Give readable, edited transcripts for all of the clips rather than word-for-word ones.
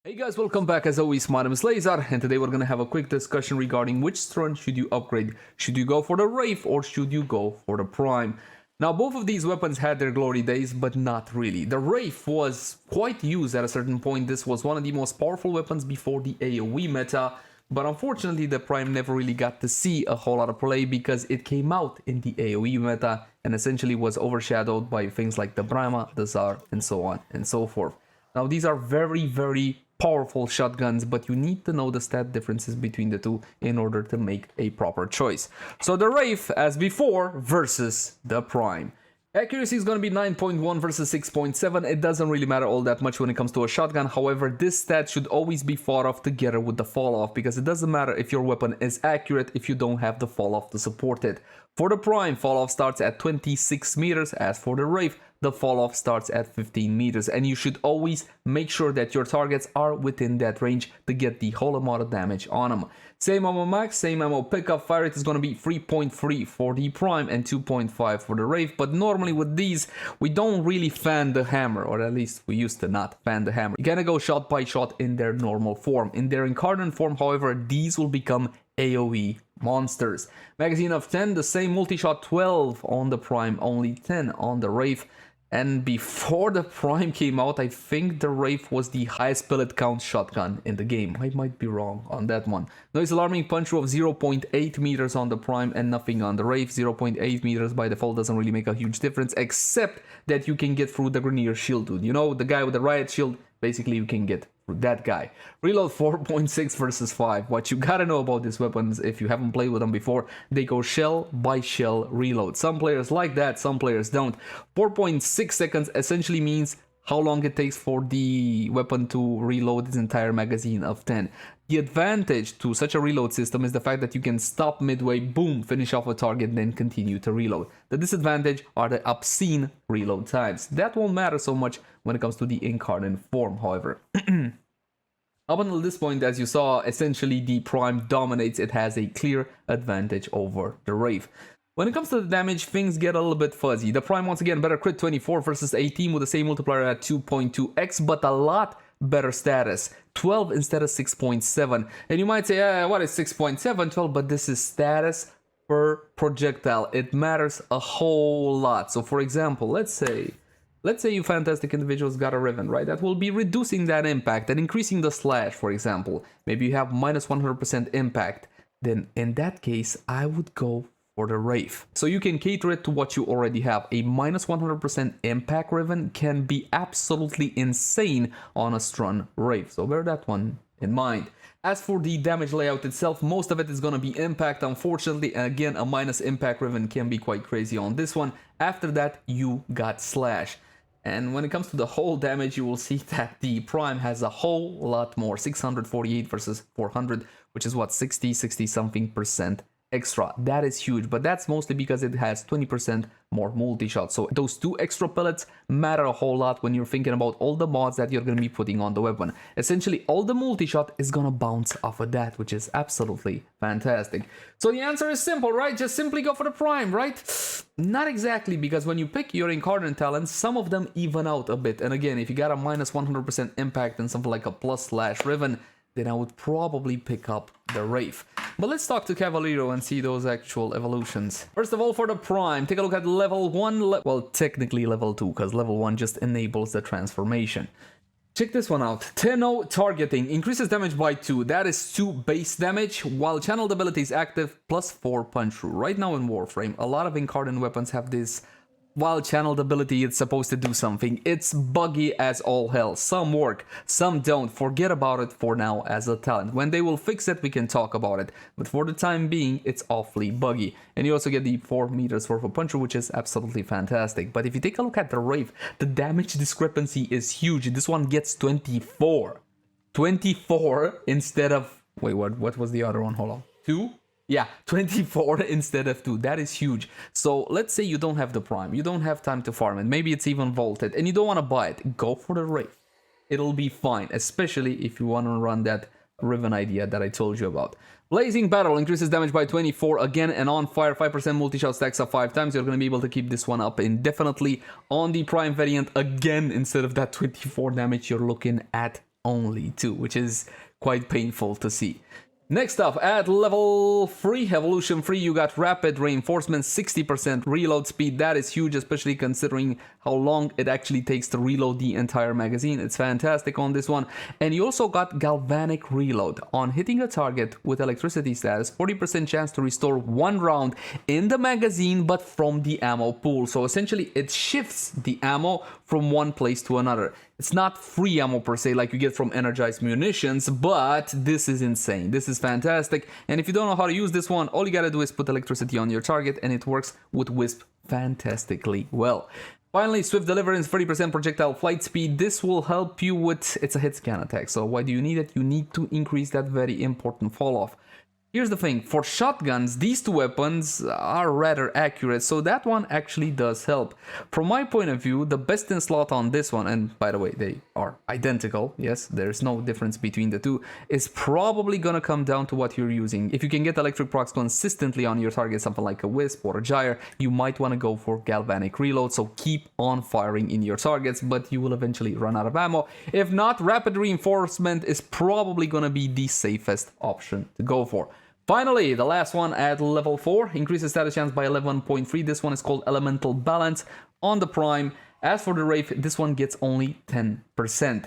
Hey guys, welcome back. As always, my name is Lazar, and today we're gonna have a quick discussion regarding which Strun should you upgrade. Should you go for the Wraith or should you go for the Prime? Now, both of these weapons had their glory days, but not really. The Wraith was quite used at a certain point. This was one of the most powerful weapons before the AoE meta, but unfortunately the Prime never really got to see a whole lot of play because it came out in the AoE meta and essentially was overshadowed by things like the Brahma, the Tsar, and so on and so forth. Now, these are very powerful shotguns, but you need to know the stat differences between the two in order to make a proper choice. So the Wraith, as before, versus the Prime. Accuracy is going to be 9.1 versus 6.7. It doesn't really matter all that much when it comes to a shotgun. However, this stat should always be thought of together with the fall off, because it doesn't matter if your weapon is accurate if you don't have the fall off to support it. For the Prime, fall off starts at 26 meters. As for the Wraith, the fall off starts at 15 meters, and you should always make sure that your targets are within that range to get the whole amount of damage on them. Same ammo max, same ammo pickup. Fire rate is going to be 3.3 for the Prime and 2.5 for the Wraith, but normally with these we don't really fan the hammer, or at least we used to not fan the hammer. You gotta go shot by shot in their normal form. In their Incarnon form, however, these will become AoE monsters. Magazine of 10, the same multi-shot, 12 on the Prime, only 10 on the Wraith. And before the Prime came out, I think the Wraith was the highest bullet count shotgun in the game. I might be wrong on that one. Noise alarming punch through of 0.8 meters on the Prime and nothing on the Wraith. 0.8 meters by default doesn't really make a huge difference, except that you can get through the Grenier shield dude. You know, the guy with the riot shield, basically you can get through that guy. Reload 4.6 versus 5. What you gotta know about these weapons, if you haven't played with them before, they go shell by shell reload. Some players like that, some players don't. 4.6 seconds essentially means how long it takes for the weapon to reload its entire magazine of 10. The advantage to such a reload system is the fact that you can stop midway, boom, finish off a target, then continue to reload. The disadvantage are the obscene reload times. That won't matter so much when it comes to the Incarnon form, however. Up until this point, as you saw, essentially the Prime dominates. It has a clear advantage over the Wraith. When it comes to the damage, things get a little bit fuzzy. The Prime, once again, better crit 24 versus 18 with the same multiplier at 2.2x, but a lot better status, 12 instead of 6.7. And you might say, what is 6.7? 12, but this is status per projectile. It matters a whole lot. So for example, let's say you fantastic individuals got a Riven, right? That will be reducing that impact and increasing the slash, for example. Maybe you have minus 100% impact. Then in that case, I would go for the Wraith. So you can cater it to what you already have. A minus 100% impact Riven can be absolutely insane on a Strun Wraith. So bear that one in mind. As for the damage layout itself, most of it is going to be impact, unfortunately. And again, a minus impact Riven can be quite crazy on this one. After that, you got slash. And when it comes to the whole damage, you will see that the Prime has a whole lot more. 648 versus 400, which is what, 60 something percent extra. That is huge, but that's mostly because it has 20% more multi-shot. So those two extra pellets matter a whole lot when you're thinking about all the mods that you're going to be putting on the weapon. Essentially, all the multi-shot is going to bounce off of that, which is absolutely fantastic. So the answer is simple, right? Just simply go for the Prime, right? Not exactly, because when you pick your Incarnon talents, some of them even out a bit. And again, if you got a minus 100% impact and something like a plus slash Riven, then I would probably pick up the Wraith. But let's talk to Cavaliero and see those actual evolutions. First of all, for the Prime, take a look at level 1, well, technically level 2, because level 1 just enables the transformation. Check this one out. 10-0 targeting increases damage by 2. That is 2 base damage, while channeled ability is active, plus 4 punch through. Right now in Warframe, a lot of Incarnon weapons have this while channeled ability, it's supposed to do something. It's buggy as all hell. Some work, some don't. Forget about it for now as a talent. When they will fix it, we can talk about it. But for the time being, it's awfully buggy. And you also get the 4 meters worth of puncher, which is absolutely fantastic. But if you take a look at the Wraith, the damage discrepancy is huge. This one gets 24. 24 instead of... Wait, what was the other one? Hold on. 2? Yeah, 24 instead of 2. That is huge. So let's say you don't have the Prime. You don't have time to farm it. Maybe it's even vaulted and you don't want to buy it. Go for the Wraith. It'll be fine, especially if you want to run that Riven idea that I told you about. Blazing Battle increases damage by 24 again, and on fire 5% multi-shot stacks up 5 times. You're going to be able to keep this one up indefinitely. On the Prime variant again, instead of that 24 damage, you're looking at only 2, which is quite painful to see. Next up, at level 3, evolution 3, you got rapid reinforcement, 60% reload speed. That is huge, especially considering how long it actually takes to reload the entire magazine. It's fantastic on this one. And you also got galvanic reload. On hitting a target with electricity status, 40% chance to restore 1 round in the magazine, but from the ammo pool. So essentially, it shifts the ammo from one place to another. It's not free ammo per se like you get from energized munitions, but this is insane. This is fantastic. And if you don't know how to use this one, all you gotta do is put electricity on your target, and it works with Wisp fantastically well. Finally, swift deliverance, 30% projectile flight speed. This will help you with, it's a hit scan attack. So why do you need it? You need to increase that very important fall off. Here's the thing, for shotguns, these 2 weapons are rather accurate, so that one actually does help. From my point of view, the best in slot on this one, and by the way, they are identical, yes, there's no difference between the 2, is probably gonna come down to what you're using. If you can get electric procs consistently on your target, something like a Wisp or a Gyre, you might want to go for galvanic reload, so keep on firing in your targets, but you will eventually run out of ammo. If not, rapid reinforcement is probably gonna be the safest option to go for. Finally, the last one at level 4, increases status chance by 11.3. This one is called Elemental Balance on the Prime. As for the Wraith, this one gets only 10%.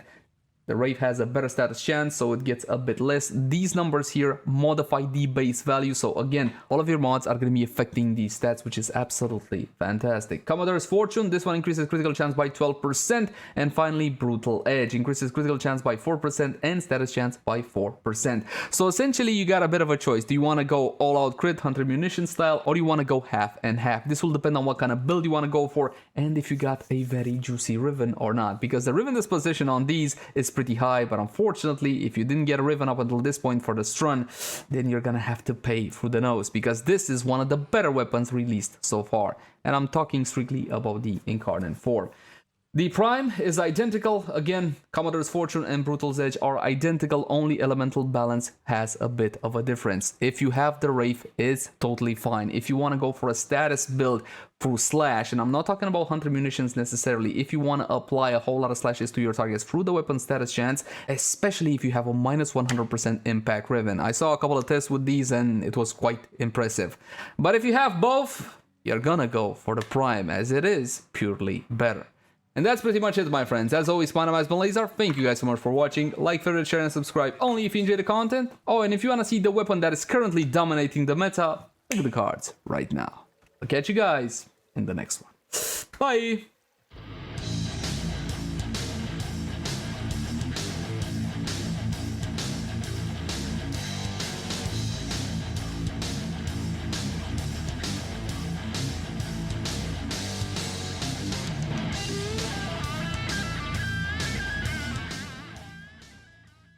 The Wraith has a better status chance, so it gets a bit less. These numbers here modify the base value, so again, all of your mods are going to be affecting these stats, which is absolutely fantastic. Commodore's Fortune, this one increases critical chance by 12%, and finally, Brutal Edge increases critical chance by 4% and status chance by 4%. So essentially, you got a bit of a choice. Do you want to go all-out crit, hunter munition style, or do you want to go half and half? This will depend on what kind of build you want to go for, and if you got a very juicy Riven or not, because the Riven disposition on these is pretty high, but unfortunately, if you didn't get a Riven up until this point for the Strun, then you're gonna have to pay through the nose, because this is one of the better weapons released so far, and I'm talking strictly about the Incarnon 4. The Prime is identical. Again, Commodore's Fortune and Brutal's Edge are identical, only Elemental Balance has a bit of a difference. If you have the Wraith, it's totally fine. If you want to go for a status build through slash, and I'm not talking about hunter munitions necessarily, if you want to apply a whole lot of slashes to your targets through the weapon status chance, especially if you have a minus 100% impact Riven. I saw a couple of tests with these and it was quite impressive. But if you have both, you're gonna go for the Prime, as it is purely better. And that's pretty much it, my friends. As always, my name has been Leyzar. Thank you guys so much for watching. Like, favorite, share, and subscribe only if you enjoy the content. Oh, and if you want to see the weapon that is currently dominating the meta, look at the cards right now. I'll catch you guys in the next one. Bye!